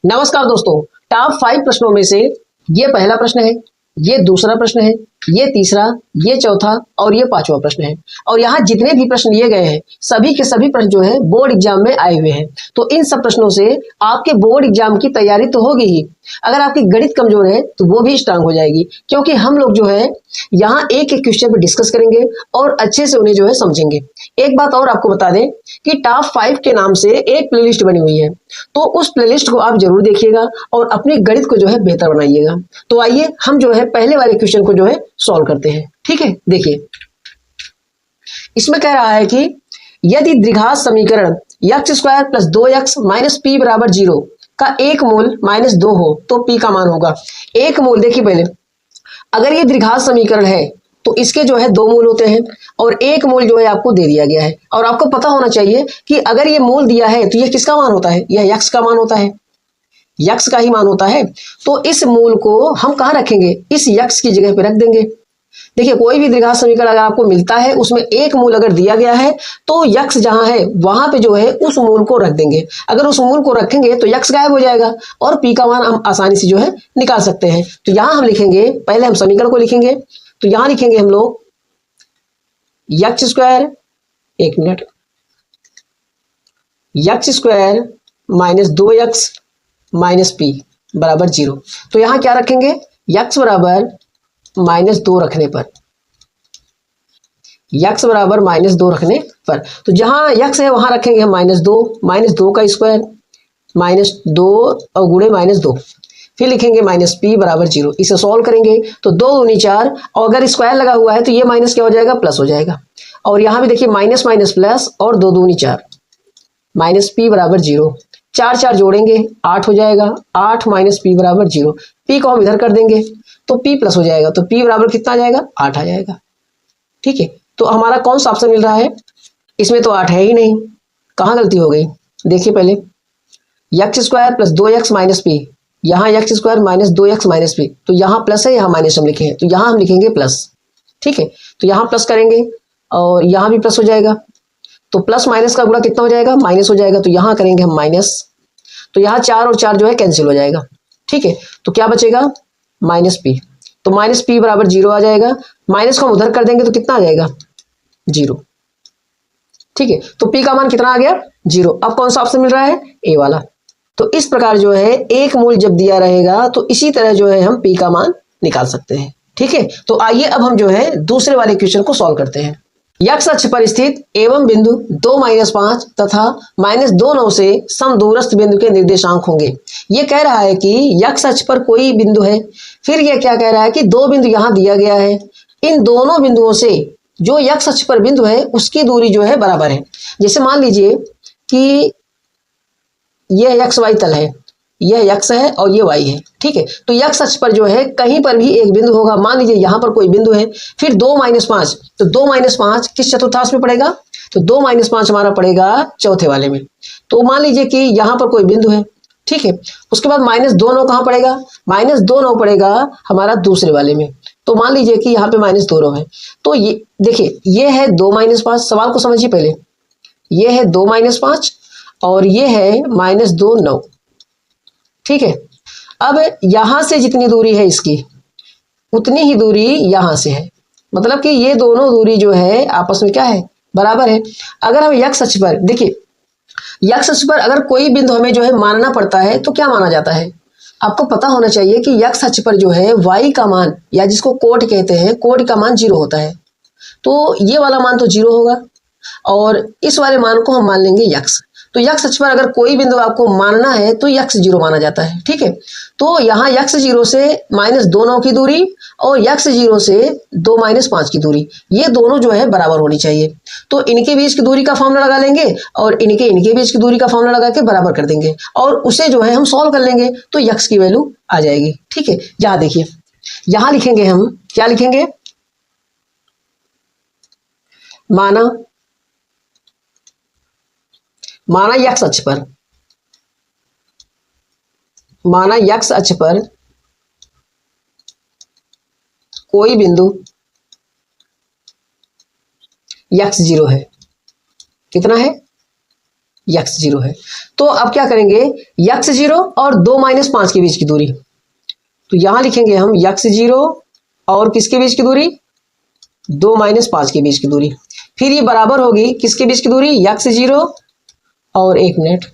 नमस्कार दोस्तों, टॉप 5 प्रश्नों में से ये पहला प्रश्न है, ये दूसरा प्रश्न है, ये तीसरा, ये चौथा और ये पांचवा प्रश्न है। और यहाँ जितने भी प्रश्न लिए गए हैं सभी के सभी प्रश्न जो है बोर्ड एग्जाम में आए हुए हैं। तो इन सब प्रश्नों से आपके बोर्ड एग्जाम की तैयारी तो होगी ही, अगर आपकी गणित कमजोर है तो वो भी स्ट्रांग हो जाएगी, क्योंकि हम लोग जो है यहाँ एक एक क्वेश्चन पे डिस्कस करेंगे और अच्छे से उन्हें जो है समझेंगे। एक बात और आपको बता दें कि टॉप 5 के नाम से एक प्लेलिस्ट बनी हुई है, तो उस प्लेलिस्ट को आप जरूर देखिएगा और अपनी गणित को जो है बेहतर बनाइएगा। तो आइए हम जो है पहले वाले क्वेश्चन को जो है सॉल्व करते हैं। ठीक है, देखिए इसमें कह रहा है कि यदि द्विघात समीकरण x square plus 2x minus P बराबर 0 का एक मूल -2 हो तो p का मान होगा। एक मूल देखिए पहले, अगर ये द्विघात समीकरण है तो इसके जो है 2 मूल होते हैं और एक मूल जो है आपको दे दिया गया है। और आपको पता होना चाहिए कि अगर ये मूल दिया है तो ये किसका मान होता है, यह x का मान होता है, x का ही मान होता है। तो इस मूल को हम कहाँ रखेंगे, इस x की जगह पे रख देंगे। देखिए कोई भी द्विघात समीकरण अगर आपको मिलता है उसमें एक मूल अगर दिया गया है तो x जहां है वहां पे जो है उस मूल को रख देंगे। अगर उस मूल को रखेंगे तो x गायब हो जाएगा और p का मान हम आसानी से जो है निकाल सकते हैं। तो यहां हम लिखेंगे, पहले हम समीकरण को लिखेंगे, तो यहां लिखेंगे हम लोग x स्क्वायर, एक minute, x square minus 2x minus P बराबर 0। तो यहां क्या रखेंगे, x बराबर -2 रखने पर, x बराबर -2 रखने पर, तो जहां x है वहां रखेंगे हम -2 का स्क्वायर -2 और गुणे -2, फिर लिखेंगे माइनस पी बराबर 0। इसे सॉल्व करेंगे तो 2 दूनी 4 और अगर स्क्वायर लगा हुआ है तो ये माइनस क्या हो जाएगा, प्लस हो जाएगा। और यहां भी देखिए माइनस माइनस प्लस और 2 दूनी 4, माइनस पी बराबर 0। 4 4 जोड़ेंगे 8 हो जाएगा, 8 माइनस पी बराबर 0। पी को हम इधर कर देंगे तो p प्लस हो जाएगा, तो p बराबर कितना आ जाएगा, 8 आ जाएगा। ठीक है, तो हमारा कौन सा ऑप्शन मिल रहा है, इसमें तो 8 है ही नहीं, कहां गलती हो गई। देखिए पहले x square plus 2x minus P, यहाँ x square minus 2x minus P, तो यहाँ प्लस है यहाँ माइनस हम लिखे हैं, तो यहाँ हम लिखेंगे प्लस। ठीक है, तो यहाँ प्लस करेंगे और यहाँ भी प्लस हो जाएगा, तो प्लस माइनस का गुणा कितना हो जाएगा, माइनस हो जाएगा, तो यहाँ करेंगे हम माइनस, तो यहाँ 4 और 4 जो है कैंसिल हो जाएगा। ठीक है, तो क्या बचेगा, माइनस पी, तो माइनस पी बराबर 0 आ जाएगा। माइनस को हम उधर कर देंगे तो कितना आ जाएगा, 0। ठीक है, तो पी का मान कितना आ गया, 0। अब कौन सा ऑप्शन मिल रहा है, ए वाला। तो इस प्रकार जो है एक मूल जब दिया रहेगा तो इसी तरह जो है हम पी का मान निकाल सकते हैं। ठीक है, तो आइए अब हम जो है दूसरे वाले क्वेश्चन को सॉल्व करते हैं। x अक्ष पर स्थित एवं बिंदु 2-5 तथा -2 9 से समदूरस्थ बिंदु के निर्देशांक होंगे। ये कह रहा है कि x अक्ष पर कोई बिंदु है, फिर ये क्या कह रहा है कि 2 बिंदु यहां दिया गया है, इन दोनों बिंदुओं से जो x अक्ष पर बिंदु है उसकी दूरी जो है बराबर है। जैसे मान लीजिए कि यह एक्स वाई तल है, यह x है और ये y है। ठीक है, तो x अक्ष पर जो है कहीं पर भी एक बिंदु होगा, मान लीजिए यहाँ पर कोई बिंदु है, फिर 2-5, तो 2-5 किस चतुर्थांश में पड़ेगा, तो 2-5 हमारा पड़ेगा चौथे वाले में। तो मान लीजिए कि यहाँ पर कोई बिंदु है, ठीक है, उसके बाद -2 9 कहाँ पड़ेगा, -2 9 पड़ेगा हमारा दूसरे वाले में। तो मान लीजिए कि यहाँ पे -2 9 है, तो ये देखिए ये है 2-5, सवाल को समझिए पहले, ये है 2-5 और ये है -2 9। ठीक है, अब यहां से जितनी दूरी है इसकी उतनी ही दूरी यहां से है, मतलब कि ये दोनों दूरी जो है आपस में क्या है, बराबर है। अगर हम x अक्ष पर देखिए, x अक्ष पर अगर कोई बिंदु हमें जो है मानना पड़ता है तो क्या माना जाता है, आपको पता होना चाहिए कि x अक्ष पर जो है y का मान, या जिसको कोड कहते हैं, कोड का मान 0 होता है। तो ये वाला मान तो 0 होगा और इस वाले मान को हम मान लेंगे x। तो x अक्ष पर अगर कोई बिंदु आपको मानना है तो x 0 माना जाता है। ठीक है, तो यहाँ x 0 से -2 9 की दूरी और x 0 से 2-5 की दूरी, ये दोनों जो है बराबर होनी चाहिए। तो इनके बीच की दूरी का फॉर्मूला लगा लेंगे और इनके बीच की दूरी का फॉर्मूला लगा के बराबर कर देंगे और उसे जो है हम सॉल्व कर लेंगे तो x की वैल्यू आ जाएगी। ठीक है, यहाँ देखिए, यहाँ लिखेंगे हम, क्या लिखेंगे, माना x अक्ष पर, माना x अक्ष पर कोई बिंदु x 0 है, कितना है, यक्स 0 है। तो अब क्या करेंगे, यक्स 0 और 2 - 5 के बीच की दूरी, तो यहां लिखेंगे हम यक्स 0 और किसके बीच की दूरी, 2 - 5 के बीच की दूरी। फिर ये बराबर होगी किसके बीच की दूरी, यक्स 0 और 1 मिनट,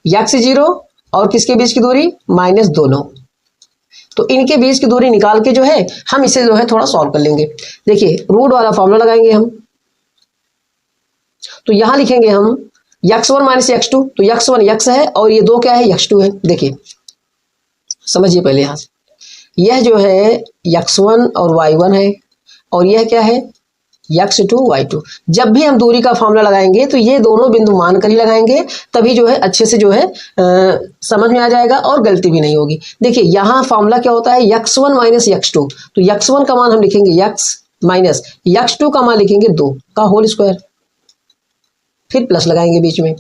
यक्स 0 और किसके बीच की दूरी, -2 9। तो इनके बीच की दूरी निकाल के जो है हम इसे जो है थोड़ा सॉल्व कर लेंगे। देखिए रूट वाला फॉर्मूला लगाएंगे हम, तो यहां लिखेंगे हम x1 - x2, तो x1 यक्स है और ये 2 क्या है, x2 है। देखिए समझिए पहले यहां से, यह जो है x1 और y1 है और यह क्या है, x2 y2। जब भी हम दूरी का फॉर्मूला लगाएंगे तो ये दोनों बिंदु मान कर ही लगाएंगे, तभी जो है अच्छे से जो है समझ में आ जाएगा और गलती भी नहीं होगी। देखिए यहाँ फॉर्मूला क्या होता है, x1 - x2, तो x1 का मान हम लिखेंगे x माइनस x2 का मान लिखेंगे 2 का होल स्क्वायर, फिर प्लस लगाएंगे बीच में,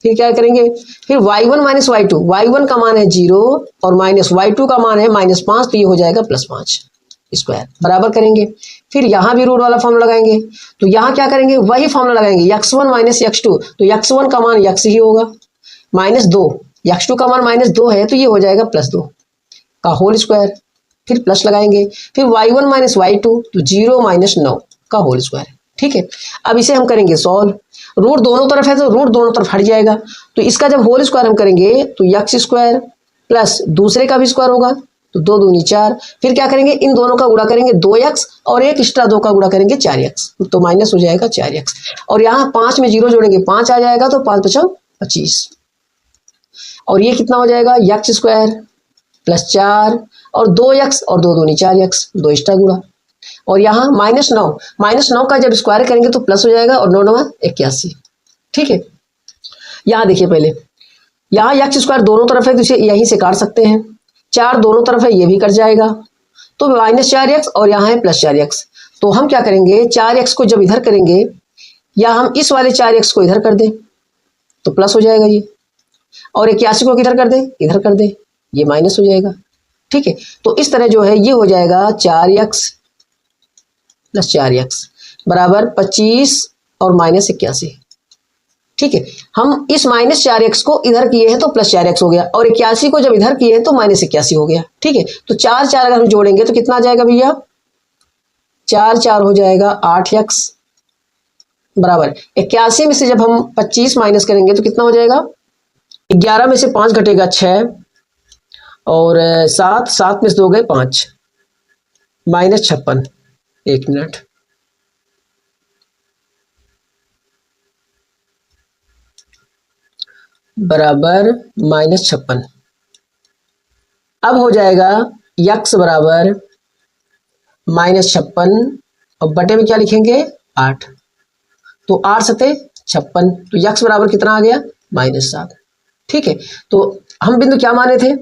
फिर क्या करेंगे, फिर y1 - y2, y1 का मान है 0 और माइनस y2 का मान है -5, तो ये हो जाएगा +5 स्क्वायर, बराबर करेंगे। फिर यहाँ भी रूट वाला फॉर्मूला लगाएंगे, तो यहाँ क्या करेंगे, वही फॉर्मूला लगाएंगे, x1 - x2, तो x1 का मान x ही होगा, -2, x2 का मान -2 है, तो ये हो जाएगा +2 का होल स्क्वायर, फिर प्लस लगाएंगे, फिर y1 - y2, तो 0 - 9 का होल स्क्वायर। ठीक है, अब इसे हम करेंगे सॉल्व, रूट दोनों तरफ है तो रूट दोनों तरफ हट जाएगा, तो इसका जब होल स्क्वायर हम करेंगे तो यक्स स्क्वायर प्लस दूसरे का भी स्क्वायर होगा, तो 2 दूनी 4, फिर क्या करेंगे, इन दोनों का गुणा करेंगे 2x और एक एक्स्ट्रा 2 का गुणा करेंगे 4x, तो माइनस हो जाएगा 4x, और यहाँ 5 में 0 जोड़ेंगे 5 आ जाएगा, तो 5 × 5 = 25, और ये कितना हो जाएगा, यक्स स्क्वायर प्लस 4 और 2x और 2 दूनी 4x, 2 एक्स्ट्रा गुणा, और यहाँ -9 का जब स्क्वायर करेंगे तो प्लस हो जाएगा, और 9 9 81। ठीक है, यहाँ देखिए पहले, यहाँ यक्स स्क्वायर दोनों तरफ है तो इसे यहीं से काट सकते हैं, 4 दोनों तरफ है ये भी कट जाएगा, तो -4x और यहाँ है +4x, तो हम क्या करेंगे, 4x को जब इधर करेंगे या हम इस वाले 4x को इधर कर दें तो प्लस हो जाएगा ये, और 81 को किधर कर दें, इधर कर दें, ये माइनस हो जाएगा। ठीक है, तो इस तरह जो है ये हो जाएगा 4x + 4x बराबर 25 और -81। ठीक है, हम इस -4x को इधर किए हैं तो +4x हो गया, और 81 को जब इधर किए हैं तो -81 हो गया। ठीक है, तो 4 4 अगर हम जोड़ेंगे तो कितना आ जाएगा भैया, 4 4 हो जाएगा 8x बराबर 81 में से जब हम 25 माइनस करेंगे तो कितना हो जाएगा, 11 में से 5 घटेगा 6 और 7 में से 2 गए 5, -56, 1 मिनट, बराबर -56। अब हो जाएगा यक्स बराबर -56 और बटे में क्या लिखेंगे 8, तो 8 सते 56, तो यक्स बराबर कितना आ गया, -7। ठीक है, तो हम बिंदु क्या माने थे,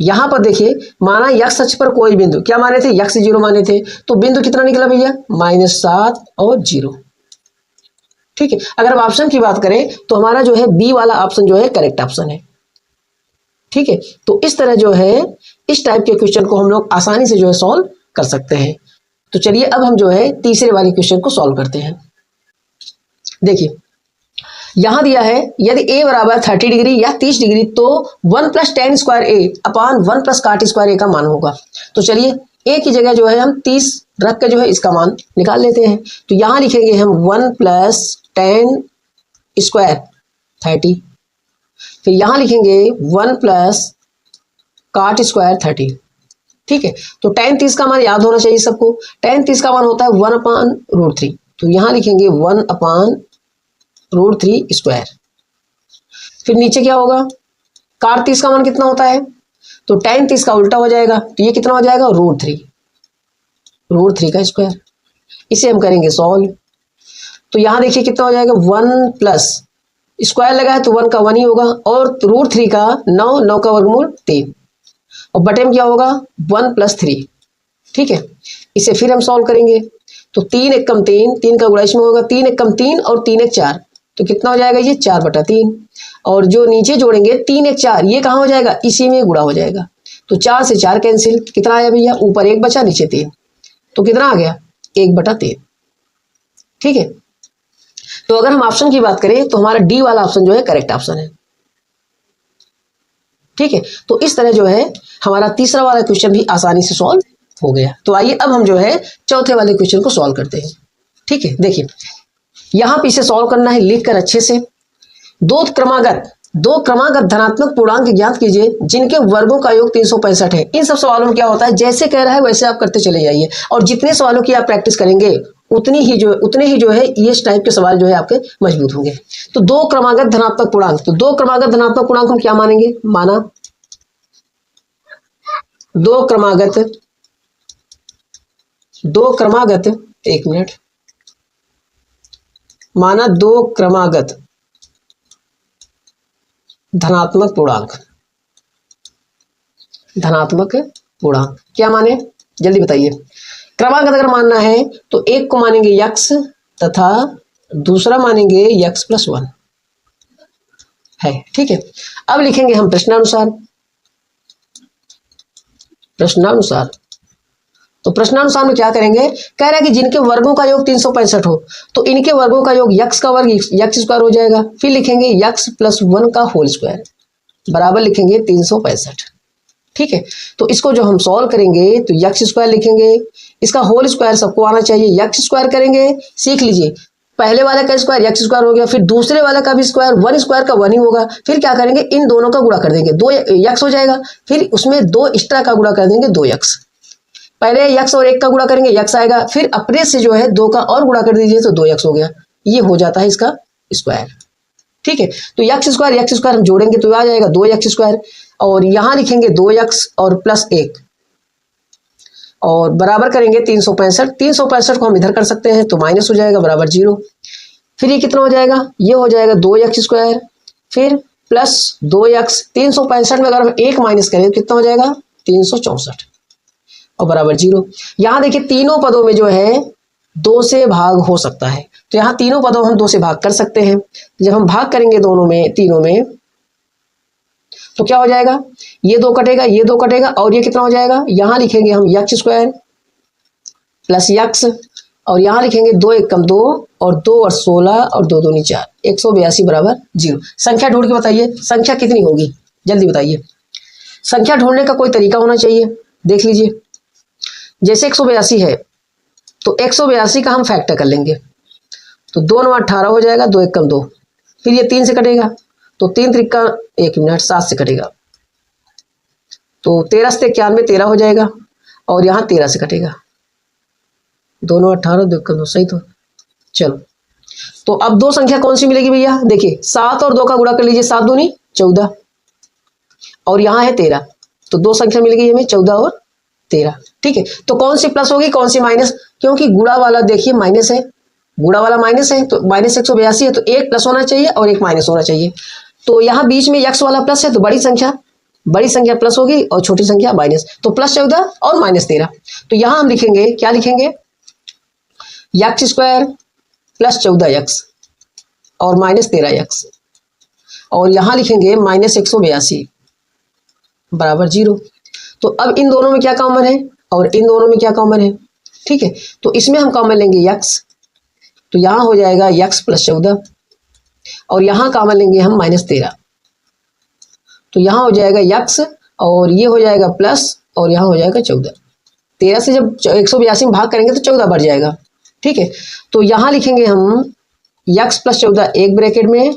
यहां पर देखिए माना यक्स अक्ष पर कोई बिंदु क्या माने थे, यक्स 0 माने थे, तो बिंदु कितना निकला भैया, -7 और 0। ठीक है, अगर हम ऑप्शन की बात करें तो हमारा जो है बी वाला ऑप्शन जो है करेक्ट ऑप्शन है। ठीक है, तो इस तरह जो है इस टाइप के क्वेश्चन को हम लोग आसानी से जो है सॉल्व कर सकते हैं। तो चलिए अब हम जो है तीसरे वाले क्वेश्चन को सॉल्व करते हैं। देखिए यहां दिया है यदि a बराबर 30 डिग्री या 30 डिग्री तो 1 + tan² a upon 1 + cot² a का मान होगा। तो चलिए a की जगह जो है हम 30 रख के जो है इसका मान निकाल लेते हैं। तो यहां लिखेंगे हम 1 + tan² 30, फिर यहां लिखेंगे 1 + cot² 30। ठीक है, तो tan 30 का मान याद होना चाहिए सबको, tan 30 का मान होता है 1/√3, तो यहां लिखेंगे 1/√3²। फिर नीचे क्या होगा, cot 30 का मान कितना होता है, तो tan 30 का उल्टा हो जाएगा, तो ये कितना हो जाएगा, √3 का स्क्वायर। इसे हम करेंगे सॉल्व, तो यहां देखिए कितना हो जाएगा, 1 प्लस स्क्वायर लगा है तो 1 का 1 ही होगा, और √3 का 9 का वर्गमूल 3, और बटे में क्या होगा 1 + 3। ठीक है, इसे फिर हम सॉल्व करेंगे, तो 3 × 1 = 3, 3 का गुणा इसमें होगा, 3 × 1 = 3 और 3 × 1 = 4, तो कितना हो जाएगा, ये 4/3, और जो नीचे जोड़ेंगे 3 × 1 = 4, ये कहाँ हो जाएगा, इसी में गुणा हो जाएगा, तो 4 से 4 कैंसिल, कितना आया भैया, ऊपर 1 बचा नीचे 3, तो कितना आ गया 1/3। ठीक है, तो अगर हम ऑप्शन की बात करें तो हमारा डी वाला ऑप्शन जो है करेक्ट ऑप्शन है। ठीक है, तो इस तरह जो है हमारा तीसरा वाला क्वेश्चन भी आसानी से सॉल्व हो गया। तो आइए अब हम जो है चौथे वाले क्वेश्चन को सॉल्व करते हैं। ठीक है, देखिए यहां पे इसे सॉल्व करना है, लिखकर अच्छे से दो क्रमागत धनात्मक पूर्णांक ज्ञात कीजिए जिनके वर्गों का योग 365 है। इन सब सवालों में क्या होता है, जैसे कह रहा है वैसे आप करते चले जाइए, और जितने सवालों की आप प्रैक्टिस करेंगे उतने ही जो है इस टाइप के सवाल जो है आपके मजबूत होंगे। तो दो क्रमागत धनात्मक पूर्णांक, तो दो क्रमागत धनात्मक पूर्णांक हम क्या मानेंगे, माना दो क्रमागत एक मिनट, माना दो क्रमागत धनात्मक पूर्णांक क्या माने, जल्दी बताइए। क्रमागत अगर मानना है तो एक को मानेंगे यक्स तथा दूसरा मानेंगे यक्स प्लस 1 है। ठीक है, अब लिखेंगे हम प्रश्नानुसार। तो प्रश्नानुसार में क्या करेंगे, कह रहा है कि जिनके वर्गों का योग 365 हो तो इनके वर्गों का योग यक्स का वर्ग यक्स स्क्वायर हो जाएगा, फिर लिखेंगे यक्स प्लस 1 का होल स्क्वायर बराबर लिखेंगे 365। ठीक है, तो इसको जो हम सॉल्व करेंगे तो यक्स स्क्वायर लिखेंगे, इसका होल स्क्वायर सबको आना चाहिए, यक्स स्क्वायर करेंगे, सीख लीजिए पहले वाले का स्क्वायर यक्स स्क्वायर हो गया, फिर दूसरे वाले का भी स्क्वायर 1 स्क्वायर का 1 ही होगा, फिर क्या करेंगे इन दोनों का गुणा कर देंगे, 2 यक्स हो जाएगा, फिर उसमें 2 एक्स्ट्रा का गुणा कर देंगे 2 यक्स, पहले यक्स और 1 का गुणा करेंगे यक्स आएगा, फिर अपने से जो है 2 का और गुणा कर दीजिए तो 2 यक्स हो गया, ये हो जाता है इसका स्क्वायर। ठीक है, तो यक्स स्क्वायर हम जोड़ेंगे तो आ जाएगा 2 यक्स स्क्वायर, और यहां लिखेंगे 2 यक्स और प्लस 1 और बराबर करेंगे 365 को हम इधर कर सकते हैं तो माइनस हो जाएगा बराबर 0। फिर ये कितना हो जाएगा, ये हो जाएगा 2 यक्स स्क्वायर फिर प्लस 2 यक्स, 365 में अगर हम 1 माइनस करें तो कितना हो जाएगा 364 और बराबर 0। यहां देखिए तीनों पदों में जो है 2 से भाग हो सकता है, तो यहाँ तीनों पदों हम 2 से भाग कर सकते हैं। जब हम भाग करेंगे तीनों में तो क्या हो जाएगा, ये 2 कटेगा, ये 2 कटेगा, और ये कितना हो जाएगा, यहां लिखेंगे हम यक्स स्क्वायर प्लस यक्स, और यहां लिखेंगे 2 1 कम 2 और 2 और 16 और 2 दूनी 4, 182 बराबर 0। संख्या ढूंढ के बताइए संख्या कितनी होगी, जल्दी बताइए। संख्या ढूंढने का कोई तरीका होना चाहिए, देख लीजिए। जैसे 182 है तो 182 का हम फैक्टर कर लेंगे, तो 2 9 18 हो जाएगा, 2 1 कम 2, फिर ये 3 से कटेगा तो 3 त्रिका 1 मिनट 7 से कटेगा तो 13 से 91 13 हो जाएगा, और यहाँ 13 से कटेगा, 2 9 18 2 1 2 सही। तो चलो, तो अब 2 संख्या कौन सी मिलेगी भैया, देखिए 7 और 2 का गुणा कर लीजिए, 7 दूनी 14 और यहाँ है 13, तो 2 संख्या मिल गई हमें 14 और 13। ठीक है, तो कौन सी प्लस होगी कौन सी माइनस, क्योंकि गुणा वाला देखिए माइनस है, गुणा वाला माइनस है तो माइनस 182 है, तो एक प्लस होना चाहिए और एक माइनस होना चाहिए। तो यहाँ बीच में यक्स वाला प्लस है तो बड़ी संख्या प्लस होगी और छोटी संख्या माइनस, तो प्लस 14 और माइनस 13। तो यहाँ हम लिखेंगे क्या लिखेंगे, यक्स स्क्वायर प्लस 14 यक्स और माइनस 13 यक्स, और यहाँ लिखेंगे माइनस 182 बराबर 0। तो अब इन दोनों में क्या कॉमन है और इन दोनों में क्या कॉमन है, ठीक है, तो इसमें हम कॉमन लेंगे यक्स, तो यहाँ हो जाएगा यक्स प्लस 14, और यहाँ कॉमन लेंगे हम माइनस 13, तो यहाँ हो जाएगा यक्स और ये हो जाएगा प्लस और यहाँ हो जाएगा 14। 13 से जब 182 में भाग करेंगे तो 14 बढ़ जाएगा। ठीक है, तो यहाँ लिखेंगे हम यक्स प्लस 14 एक ब्रैकेट में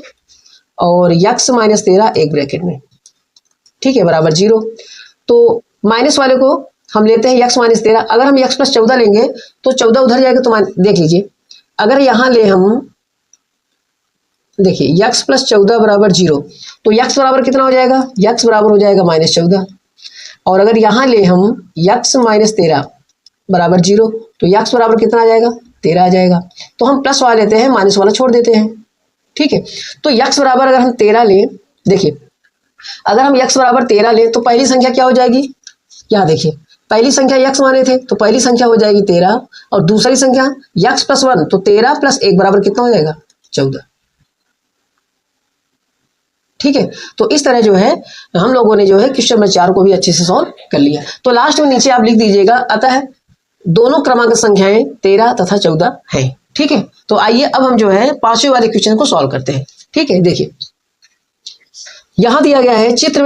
और यक्स माइनस 13 एक ब्रैकेट में, ठीक है, बराबर 0। तो माइनस वाले को हम लेते हैं यक्स माइनस 13, अगर हम यक्स प्लस 14 लेंगे तो 14 उधर जाएगा, तो देख लीजिए अगर यहाँ ले हम देखिए यक्स प्लस 14 बराबर 0, तो यक्स बराबर कितना हो जाएगा, यक्स बराबर हो जाएगा माइनस 14, और अगर यहाँ ले हम यक्स माइनस 13 बराबर 0, तो यक्स बराबर कितना आ जाएगा 13 आ जाएगा। तो हम प्लस वाला लेते हैं माइनस वाला छोड़ देते हैं। ठीक है, तो यक्स बराबर अगर हम 13 लें, देखिए अगर हम यक्स बराबर 13 लें तो पहली संख्या क्या हो जाएगी, यहाँ देखिए पहली संख्या यक्स माने थे तो पहली संख्या हो जाएगी 13, और दूसरी संख्या यक्स प्लस 1 तो 13 प्लस 1 बराबर कितना हो जाएगा 14। ठीक है, तो इस तरह जो है हम लोगों ने जो है क्वेश्चन नंबर 4 को भी अच्छे से सॉल्व कर लिया। तो लास्ट में नीचे आप लिख दीजिएगा, अतः दोनों क्रमांक संख्याएं 13 तथा 14 हैं। ठीक है, तो आइए अब हम जो है पांचवें वाले क्वेश्चन को सॉल्व करते हैं। ठीक है, देखिए यहां दिया गया है चित्र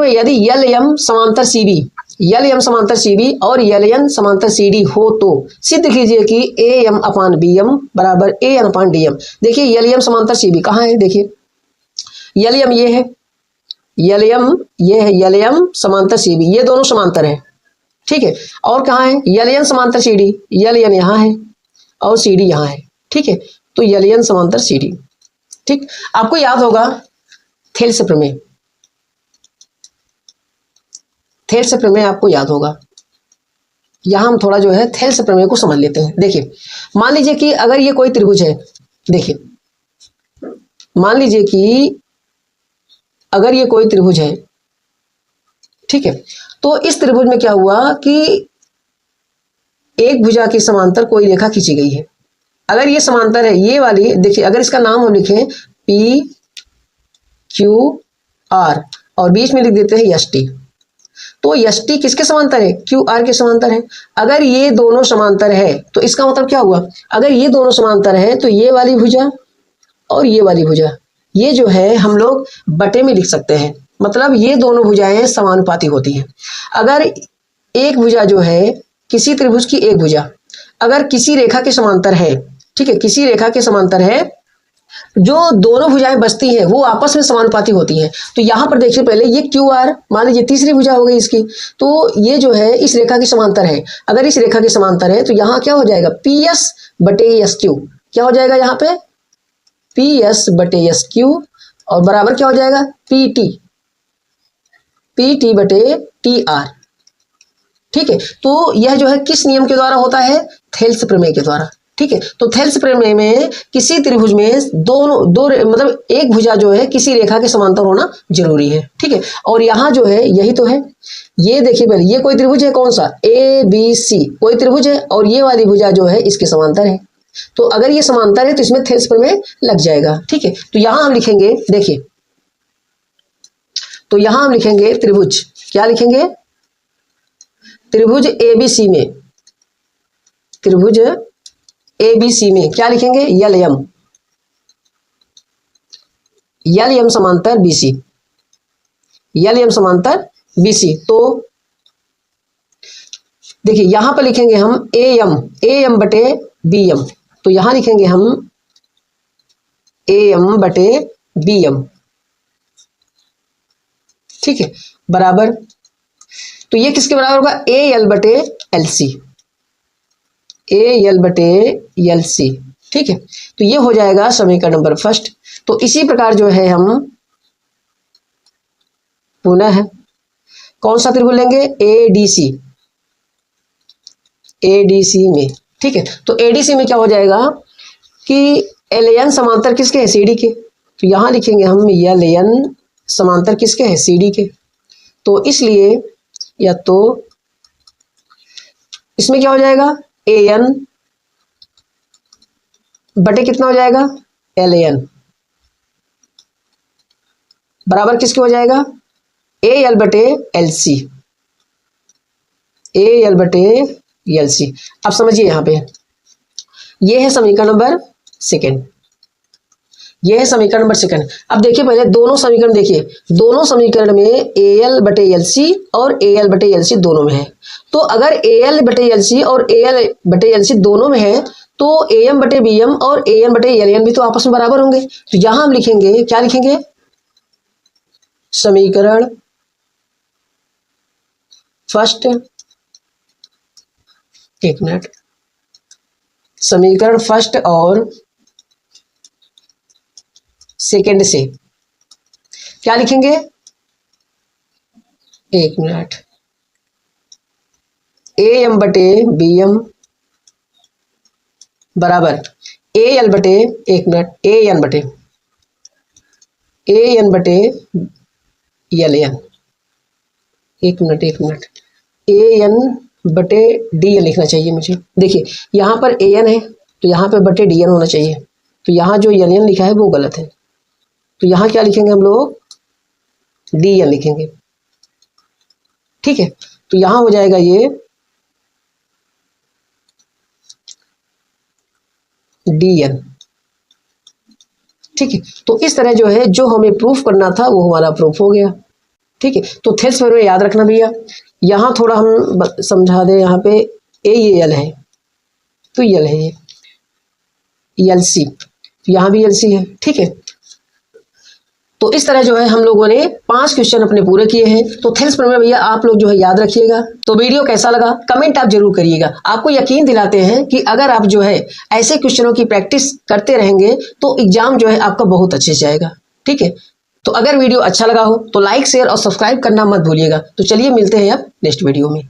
में यदि यल एम समांतर सी बी, यल एम समांतर सी बी और यल एन समांतर सी डी हो तो सिद्ध कीजिए कि ए एम अपान बी एम बराबर ए एन अपान डी एम। देखिए यल एम समांतर सी बी कहाँ है, देखिए यल एम ये है, यल एम ये है, यल एम समांतर सी बी, ये दोनों समांतर है। ठीक है, और कहाँ है यल एन समांतर सी डी, यल एन यहाँ है और सी डी यहाँ है। ठीक है, तो यल एन समांतर सी डी। ठीक, आपको याद होगा थेल्स प्रमेय, थेल्स प्रमेय आपको याद होगा। यहां हम थोड़ा जो है थेल्स प्रमेय को समझ लेते हैं। देखिए मान लीजिए कि अगर ये कोई त्रिभुज है, देखिए मान लीजिए कि अगर ये कोई त्रिभुज है, ठीक है, तो इस त्रिभुज में क्या हुआ कि एक भुजा के समांतर कोई रेखा खींची गई है। अगर ये समांतर है, ये वाली, देखिए अगर इसका नाम हम लिखें पी क्यू आर और बीच में लिख देते हैं एस टी, तो एस टी किसके समांतर है, क्यू आर के समांतर है। अगर ये दोनों समांतर है तो इसका मतलब क्या हुआ, अगर ये दोनों समांतर है तो ये वाली भुजा और ये वाली भुजा, ये जो है हम लोग बटे में लिख सकते हैं, मतलब ये दोनों भुजाएं समानुपाती होती हैं। अगर एक भुजा जो है किसी त्रिभुज की एक भुजा अगर किसी रेखा के समांतर है, ठीक है, किसी रेखा के समांतर है, जो दोनों भुजाएं बचती हैं वो आपस में समानुपाती होती हैं। तो यहां पर देखिए पहले ये क्यू आर, मान लीजिए तीसरी भुजा हो गई इसकी, तो ये जो है इस रेखा के समांतर है। अगर इस रेखा के समांतर है तो यहाँ क्या हो जाएगा पी एस बटे एस क्यू, क्या हो जाएगा यहाँ पे पी एस बटे एस क्यू और बराबर क्या हो जाएगा पी टी बटे टी आर। ठीक है, तो यह जो है किस नियम के द्वारा होता है, थेल्स प्रमेय के द्वारा। ठीक है, तो थेल्स प्रमेय में किसी त्रिभुज में दो मतलब एक भुजा जो है किसी रेखा के समांतर होना जरूरी है। ठीक है, और यहाँ जो है यही तो है, ये देखिए पहले ये कोई त्रिभुज है, कौन सा ए बी सी कोई त्रिभुज है और ये वाली भुजा जो है इसके समांतर है। तो अगर ये समांतर है तो इसमें थेल्स प्रमेय लग जाएगा। ठीक है, तो यहां हम लिखेंगे, देखिए तो यहां हम लिखेंगे त्रिभुज, क्या लिखेंगे, त्रिभुज एबीसी में, त्रिभुज एबीसी में क्या लिखेंगे यल एम समांतर बीसी, यल एम समांतर बीसी। तो देखिए यहां पर लिखेंगे हम ए एम बटे बी एम, तो यहां लिखेंगे हम ए एम बटे बी एम। ठीक है, बराबर, तो ये किसके बराबर होगा ए एल बटे एल सी, ए एल बटे एल सी। ठीक है, तो ये हो जाएगा समीकरण नंबर फर्स्ट। तो इसी प्रकार जो है हम पुनः कौन सा त्रिभुज लेंगे एडीसी, एडीसी में। ठीक है, तो एडीसी में क्या हो जाएगा कि एल एन समांतर किसके है सीडी के, तो यहां लिखेंगे हम एल एन समांतर किसके है सीडी के। तो इसलिए या तो इसमें क्या हो जाएगा ए एन बटे कितना हो जाएगा एल एन बराबर किसके हो जाएगा ए एल बटे एल सी, ए एल बटे एल सी। अब समझिए यहां पे ये है समीकरण नंबर सेकेंड, ये है समीकरण नंबर सेकंड। अब देखिए पहले दोनों समीकरण देखिए, दोनों समीकरण में ए एल बटे एल सी और ए एल बटे एल सी दोनों में है। तो अगर ए एल बटे एल सी और ए एल बटे एल सी दोनों में है तो ए एम बटे बी एम और ए एन बटे एल एन भी तो आपस में बराबर होंगे। तो यहां हम लिखेंगे, क्या लिखेंगे, समीकरण फर्स्ट, एक मिनट, समीकरण फर्स्ट और सेकेंड से क्या लिखेंगे, एक मिनट, ए एम बटे बी एम बराबर ए एल बटे, एक मिनट, ए एन बटे एल एन, एक मिनट, ए एन बटे डी एन लिखना चाहिए मुझे। देखिए यहाँ पर ए एन है तो यहाँ पे बटे डी एन होना चाहिए, तो यहाँ जो एल एन लिखा है वो गलत है। तो यहाँ क्या लिखेंगे हम लोग डी एन लिखेंगे। ठीक है, तो यहाँ हो जाएगा ये dn। ठीक है, तो इस तरह जो है जो हमें प्रूफ करना था वो हमारा प्रूफ हो गया। ठीक है, तो थेल्स में याद रखना भैया, यहाँ थोड़ा हम समझा दें, यहाँ पे ए ये एल है तो यल है ये एल सी, यहाँ भी एल सी है। ठीक है, तो इस तरह जो है हम लोगों ने 5 क्वेश्चन अपने पूरे किए हैं। तो थेल्स प्रमेय भैया आप लोग जो है याद रखिएगा। तो वीडियो कैसा लगा कमेंट आप जरूर करिएगा। आपको यकीन दिलाते हैं कि अगर आप जो है ऐसे क्वेश्चनों की प्रैक्टिस करते रहेंगे तो एग्जाम जो है आपका बहुत अच्छे से जाएगा। ठीक है, तो अगर वीडियो अच्छा लगा हो तो लाइक शेयर और सब्सक्राइब करना मत भूलिएगा। तो चलिए मिलते हैं अब नेक्स्ट वीडियो में।